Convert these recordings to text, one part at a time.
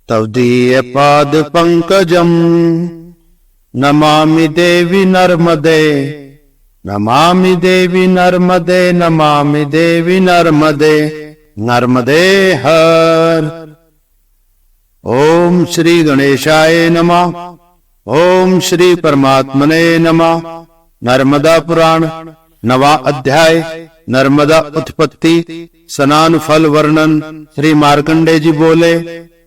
तव दीय पाद पंकजम नमामि देवी नर्मदे, नमामि देवी नर्मदे, नमामि देवी नर्मदे, नर्मदे हर। ओम श्री गणेशाय नमः। ओम श्री परमात्मने नमः। नर्मदा पुराण नवा अध्याय नर्मदा उत्पत्ति स्नान फल वर्णन। श्री मार्कंडे जी बोले,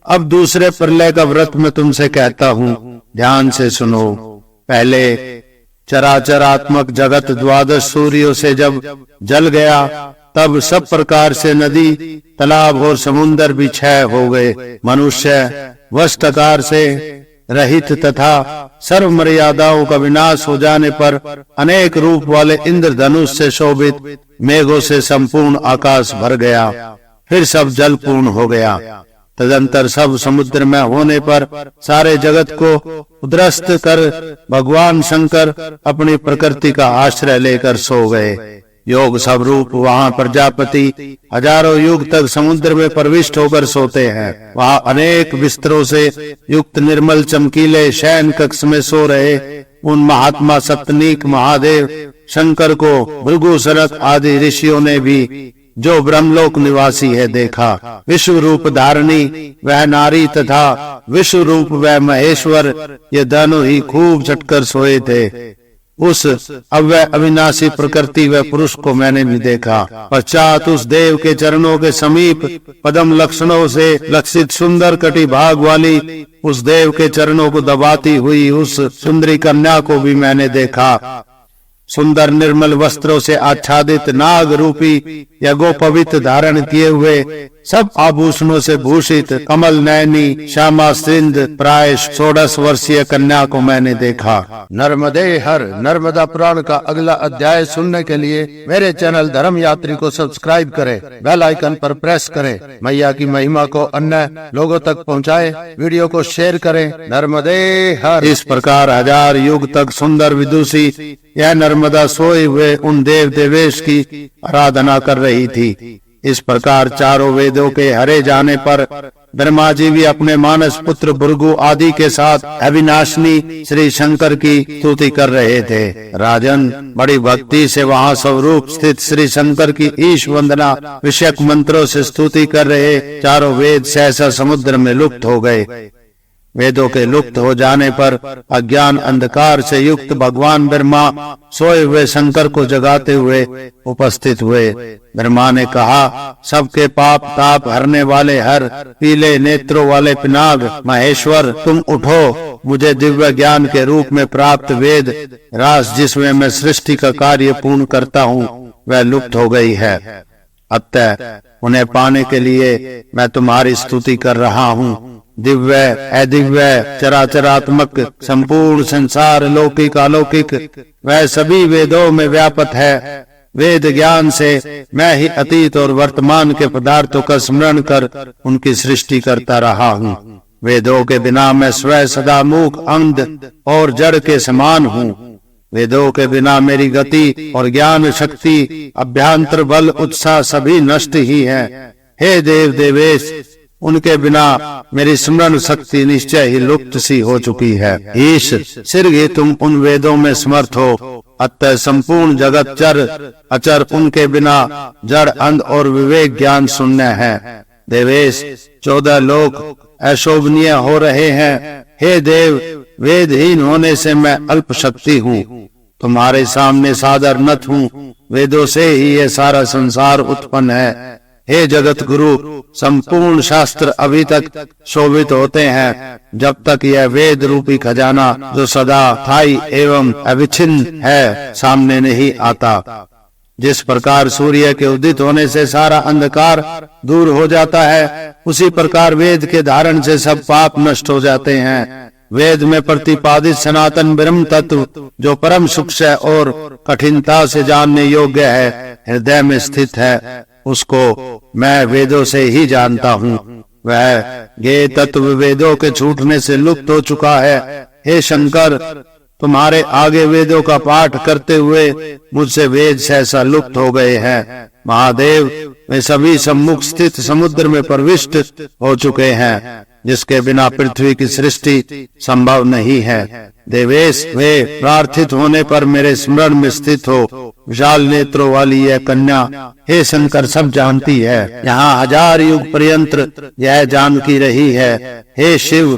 अब दूसरे प्रलय का व्रत मैं तुमसे कहता हूँ, ध्यान से सुनो। पहले चराचरात्मक जगत द्वादश सूर्यों से जब जल गया, तब सब प्रकार से नदी, तालाब और समुन्दर भी क्षय हो गए। मनुष्य वस्त्रकार से रहित तथा सर्व मर्यादाओं का विनाश हो जाने पर अनेक रूप वाले इंद्रधनुष से शोभित मेघों से संपूर्ण आकाश भर गया। फिर सब जल पूर्ण हो गया। तदंतर सब समुद्र में होने पर सारे जगत को उद्रस्त कर भगवान शंकर अपनी प्रकृति का आश्रय लेकर सो गए। योग स्वरूप वहाँ प्रजापति हजारों युग तक समुद्र में प्रविष्ट होकर सोते हैं। वहाँ अनेक बिस्तरों से युक्त निर्मल चमकीले शयन कक्ष में सो रहे उन महात्मा सतनीक महादेव शंकर को भृगु सनत आदि ऋषियों ने भी, जो ब्रह्मलोक निवासी है, देखा। विश्व रूप धारणी वह नारी तथा विश्व रूप वह महेश्वर, ये दोनों ही खूब झटकर सोए थे। उस अव्यय अविनाशी प्रकृति व पुरुष को मैंने भी देखा। पश्चात उस देव के चरणों के समीप पदम लक्षणों से लक्षित सुंदर कटी भाग वाली उस देव के चरणों को दबाती हुई उस सुंदरी कन्या को भी मैंने देखा। सुंदर निर्मल वस्त्रों से आच्छादित नाग रूपी या गोपवित्र धारण किए हुए सब आभूषणों से भूषित कमल नयनी श्यामा सिंध प्राय 16 वर्षीय कन्या को मैंने देखा। नर्मदे हर नर्मदा पुराण का अगला अध्याय सुनने के लिए मेरे चैनल धर्म यात्री को सब्सक्राइब करें, बेल आइकन पर प्रेस करें। मैया की महिमा को अन्य लोगों तक पहुँचाए, वीडियो को शेयर करें। नर्मदे हर। इस प्रकार 1000 युग तक सुंदर विदुषी यह नर्मदा सोए हुए उन देव देवेश की आराधना कर रही थी। इस प्रकार चारों वेदों के हरे जाने पर ब्रह्मा जी भी अपने मानस पुत्र भृगु आदि के साथ अविनाशनी श्री शंकर की स्तुति कर रहे थे। राजन, बड़ी भक्ति से वहाँ स्वरूप स्थित श्री शंकर की ईश वंदना विषयक मंत्रों से स्तुति कर रहे चारों वेद सहसा समुद्र में लुप्त हो गए। वेदों के लुप्त हो जाने पर अज्ञान अंधकार से युक्त भगवान ब्रह्मा सोए हुए शंकर को जगाते हुए उपस्थित हुए। ब्रह्मा ने कहा, सबके पाप ताप हरने वाले हर पीले नेत्रों वाले पिनाग महेश्वर, तुम उठो। मुझे दिव्य ज्ञान के रूप में प्राप्त वेद रास जिसमें मैं सृष्टि का कार्य पूर्ण करता हूँ वह लुप्त हो गई है। अतः उन्हें पाने के लिए मैं तुम्हारी स्तुति कर रहा हूँ। दिव्य अदिव्य चराचरात्मक संपूर्ण संसार लौकिक अलौकिक वह सभी वेदों में व्यापक है। वेद ज्ञान से मैं ही अतीत और वर्तमान के पदार्थों का स्मरण कर उनकी सृष्टि करता रहा हूँ। वेदों के बिना मैं स्वयं सदा मूक अंध और जड़ के समान हूँ। वेदों के बिना मेरी गति और ज्ञान शक्ति अभ्यंतर बल उत्साह सभी नष्ट ही है। हे देव देवेश, उनके बिना मेरी स्मरण शक्ति निश्चय ही लुप्त सी हो चुकी है। ईश, सिर्गे तुम उन वेदों में समर्थ हो। अतः संपूर्ण जगत चर अचर उनके बिना जड़ अंध और विवेक ज्ञान शून्य है। देवेश, 14 लोक अशोभनीय हो रहे हैं। हे देव, वेदहीन होने से मैं अल्प शक्ति हूँ, तुम्हारे सामने सादर नत हूँ। वेदों से ही ये सारा संसार उत्पन्न है। हे जगत गुरु, संपूर्ण शास्त्र अभी तक शोभित होते हैं जब तक यह वेद रूपी खजाना जो सदा स्थायी एवं अविच्छिन्न है सामने नहीं आता। जिस प्रकार सूर्य के उदित होने से सारा अंधकार दूर हो जाता है, उसी प्रकार वेद के धारण से सब पाप नष्ट हो जाते हैं। वेद में प्रतिपादित सनातन ब्रह्म तत्व जो परम सूक्ष्म और कठिनता से जानने योग्य है, हृदय में स्थित है, उसको मैं वेदों से ही जानता हूँ। वह ये तत्व वेदों के छूटने से लुप्त हो चुका है। हे शंकर, तुम्हारे आगे वेदों का पाठ करते हुए मुझसे वेद सहसा लुप्त हो गए हैं। महादेव, वे सभी सम्मुख स्थित समुद्र में प्रविष्ट हो चुके हैं। जिसके बिना पृथ्वी की सृष्टि संभव नहीं है। देवेश, वे प्रार्थित होने पर मेरे स्मरण में स्थित हो। विशाल नेत्रों वाली यह कन्या हे शंकर सब जानती है। यहाँ 1000 युग पर्यंत यह जानकी रही है। हे शिव,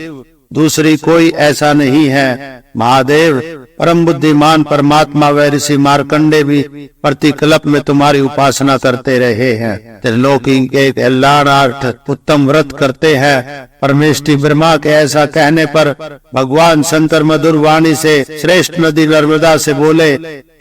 दूसरी कोई ऐसा नहीं है। महादेव, परम बुद्धिमान परमात्मा व ऋषि मार्कंडे भी प्रतिकल्प में तुम्हारी उपासना करते रहे हैं। त्रिलोकी के कल्याणार्थ उत्तम व्रत करते हैं। परमेष्टि ब्रह्मा के ऐसा कहने पर भगवान शंकर मधुर वाणी से श्रेष्ठ नदी नर्मदा से बोले,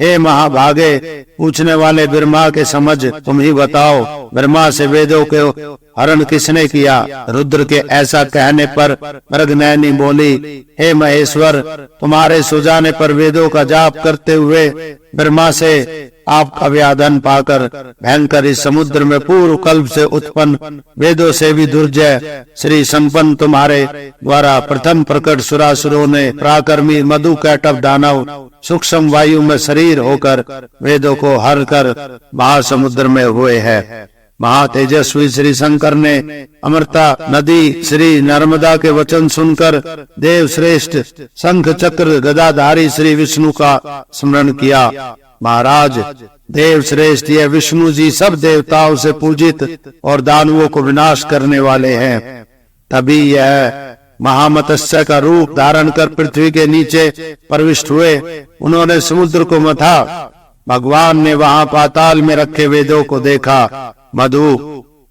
हे महाभागे, पूछने वाले ब्रह्मा के समझ तुम ही बताओ, ब्रह्मा से वेदों के हरण किसने किया? रुद्र के ऐसा कहने पर मृगनयनी बोली, हे महेश्वर, तुम्हारे सुजाने पर वेदों का जाप करते हुए ब्रह्मा से आपका व्याधन पाकर भयंकर इस समुद्र में पूर्व कल्प से उत्पन्न वेदों से भी दुर्जय श्री संपन्न तुम्हारे द्वारा प्रथम प्रकट सुरासुरों ने पराक्रमी मधु कैटव दानव सूक्ष्म वायु में शरीर होकर वेदों को हर कर महासमुद्र में हुए हैं। महातेजस्वी श्री शंकर ने अमृता नदी श्री नर्मदा के वचन सुनकर देव श्रेष्ठ शंख चक्र गदाधारी श्री विष्णु का स्मरण किया। महाराज, देव श्रेष्ठ यह विष्णु जी सब देवताओं से पूजित और दानवों को विनाश करने वाले हैं। तभी यह महामत्स्य का रूप धारण कर पृथ्वी के नीचे प्रविष्ट हुए। उन्होंने समुद्र को मथा। भगवान ने वहां पाताल में रखे वेदों को देखा। मधु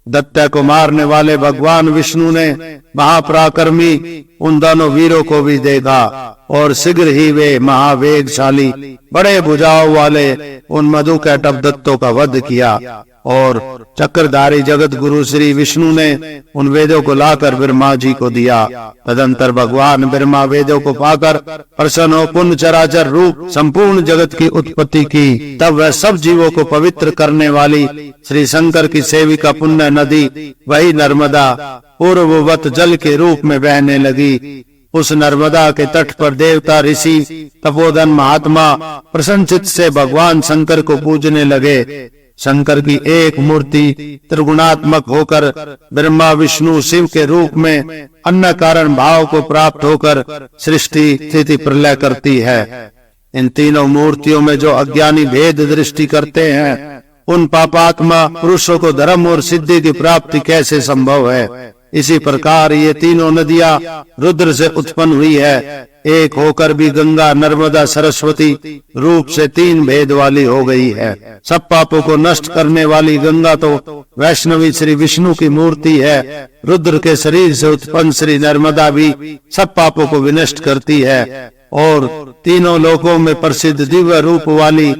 दैत्य को मारने वाले भगवान विष्णु ने महापराक्रमी उन दोनों वीरों को भी देखा और शीघ्र ही वे महावेगशाली बड़े भुजाओं वाले उन मधु कैटव दत्तों का वध किया और चक्रधारी जगत गुरु श्री विष्णु ने उन वेदों को लाकर ब्रह्मा जी को दिया। तदंतर भगवान ब्रह्मा वेदों को पाकर प्रसन्न हो पुण्य चराचर रूप संपूर्ण जगत की उत्पत्ति की। तब वह सब जीवों को पवित्र करने वाली श्री शंकर की सेविका पुण्य नदी वही नर्मदा पूर्ववत जल के रूप में बहने लगी। उस नर्मदा के तट पर देवता ऋषि तपोधन महात्मा प्रसन्नचित्त से भगवान शंकर को पूजने लगे। शंकर की एक मूर्ति त्रिगुणात्मक होकर ब्रह्मा विष्णु शिव के रूप में अन्य कारण भाव को प्राप्त होकर सृष्टि स्थिति प्रलय करती है। इन तीनों मूर्तियों में जो अज्ञानी भेद दृष्टि करते हैं, उन पापात्मा पुरुषों को धर्म और सिद्धि की प्राप्ति कैसे संभव है? इसी प्रकार ये तीनों नदियां रुद्र से उत्पन्न हुई है। एक होकर भी गंगा नर्मदा सरस्वती रूप से 3 भेद वाली हो गई है। सब पापों को नष्ट करने वाली गंगा तो वैष्णवी श्री विष्णु की मूर्ति है। रुद्र के शरीर से उत्पन्न श्री नर्मदा भी सब पापों को विनष्ट करती है और तीनों लोकों में प्रसिद्ध दिव्य रूप वाली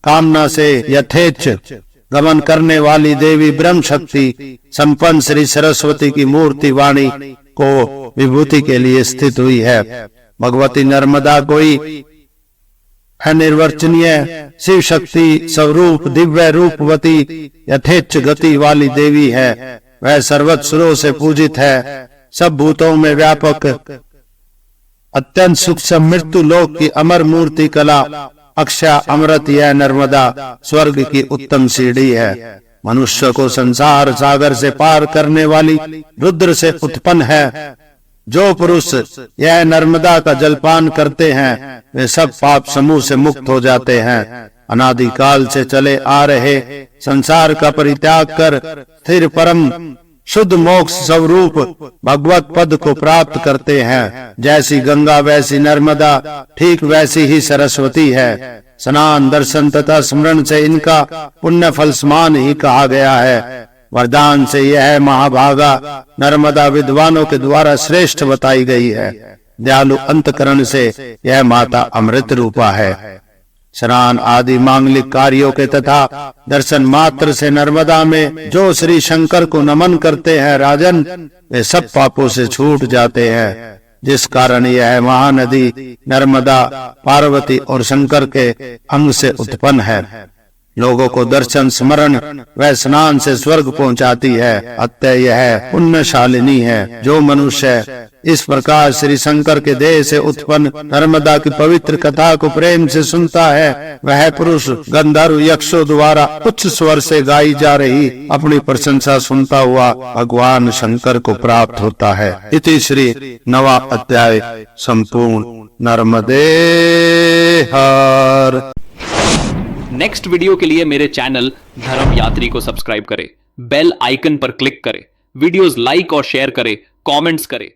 कामना से यथेच्छ गमन करने वाली देवी ब्रह्म शक्ति संपन्न श्री सरस्वती की मूर्ति वाणी को विभूति के लिए स्थित हुई है। भगवती नर्मदा कोई अनिर्वचनीय शिव शक्ति स्वरूप दिव्य रूपवती यथेच्छ गति वाली देवी है। वह सर्वस्वरों से पूजित है। सब भूतों में व्यापक अत्यंत सूक्ष्म मृत्यु लोक की अमर मूर्ति कला अक्षय अमृत यह नर्मदा स्वर्ग की उत्तम सीढ़ी है। मनुष्य को संसार सागर से पार करने वाली रुद्र से उत्पन्न है। जो पुरुष यह नर्मदा का जलपान करते हैं वे सब पाप समूह से मुक्त हो जाते हैं। अनादिकाल से चले आ रहे संसार का परित्याग कर स्थिर परम शुद्ध मोक्ष स्वरूप भगवत पद को प्राप्त करते हैं। जैसी गंगा वैसी नर्मदा ठीक वैसी ही सरस्वती है। स्नान दर्शन तथा स्मरण से इनका पुण्य फल समान ही कहा गया है। वरदान से यह महाभागा नर्मदा विद्वानों के द्वारा श्रेष्ठ बताई गई है। दयालु अंतकरण से यह माता अमृत रूपा है। स्नान आदि मांगलिक कार्यों के तथा दर्शन मात्र से नर्मदा में जो श्री शंकर को नमन करते हैं राजन, वे सब पापों से छूट जाते हैं। जिस कारण यह महानदी नर्मदा पार्वती और शंकर के अंग से उत्पन्न है। लोगों को दर्शन स्मरण व स्नान से स्वर्ग पहुंचाती है। अतः यह पुण्यशालिनी है। जो मनुष्य इस प्रकार श्री शंकर के देह से उत्पन्न नर्मदा की पवित्र कथा को प्रेम से सुनता है, वह पुरुष गंधर्व यक्षों द्वारा उच्च स्वर से गाई जा रही अपनी प्रशंसा सुनता हुआ भगवान शंकर को प्राप्त होता है। इति श्री नवा अध्याय संपूर्ण। नर्मदे हर। नेक्स्ट वीडियो के लिए मेरे चैनल धर्म यात्री को सब्सक्राइब करें, बेल आइकन पर क्लिक करें, वीडियोस लाइक और शेयर करें, कमेंट्स करें।